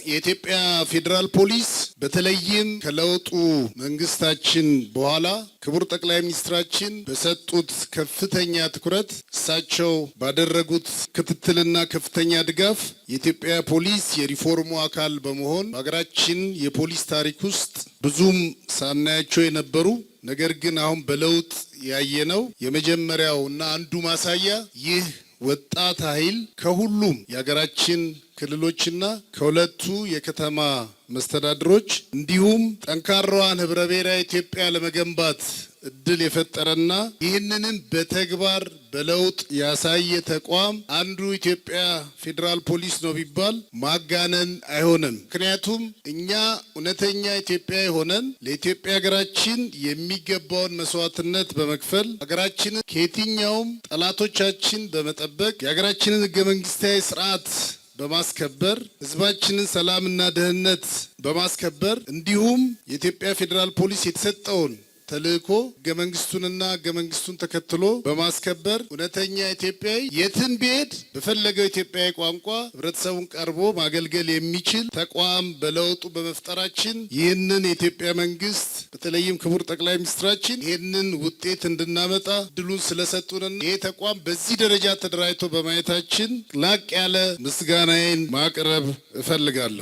የኢትዮጵያ ፌዴራል ፖሊስ በተለይም ከለውጡ መንግስታችን በኋላ ክቡር ጠቅላይ ሚኒስትራችን በሰጡት ከፍተኛ ትኩረት እሳቸው ባደረጉት ክትትልና ከፍተኛ ድጋፍ የኢትዮጵያ ፖሊስ የሪፎርሙ አካል በመሆን በሀገራችን የፖሊስ ታሪክ ውስጥ ብዙም ሳናያቸው የነበሩ ነገር ግን አሁን በለውጥ ያየነው የመጀመሪያው እና አንዱ ማሳያ ይህ ወጣት ኃይል ከሁሉም የሀገራችን ክልሎችና ከሁለቱ የከተማ መስተዳድሮች እንዲሁም ጠንካራዋን ህብረ ብሔራዊ ኢትዮጵያ ለመገንባት እድል የፈጠረና ይህንንም በተግባር በለውጥ ያሳየ ተቋም አንዱ ኢትዮጵያ ፌዴራል ፖሊስ ነው ቢባል ማጋነን አይሆንም። ምክንያቱም እኛ እውነተኛ ኢትዮጵያ ሆነን ለኢትዮጵያ ሀገራችን የሚገባውን መስዋዕትነት በመክፈል ሀገራችንን ከየትኛውም ጠላቶቻችን በመጠበቅ የሀገራችንን ህገ መንግስታዊ ስርዓት በማስከበር ህዝባችንን ሰላምና ደህንነት በማስከበር እንዲሁም የኢትዮጵያ ፌዴራል ፖሊስ የተሰጠውን ተልእኮ ህገ መንግስቱንና ህገ መንግስቱን ተከትሎ በማስከበር እውነተኛ ኢትዮጵያዊ የትም ቢሄድ በፈለገው ኢትዮጵያዊ ቋንቋ ህብረተሰቡን ቀርቦ ማገልገል የሚችል ተቋም በለውጡ በመፍጠራችን ይህንን የኢትዮጵያ መንግስት በተለይም ክቡር ጠቅላይ ሚኒስትራችን ይህንን ውጤት እንድናመጣ እድሉን ስለሰጡንና ይህ ተቋም በዚህ ደረጃ ተደራጅቶ በማየታችን ላቅ ያለ ምስጋናዬን ማቅረብ እፈልጋለሁ።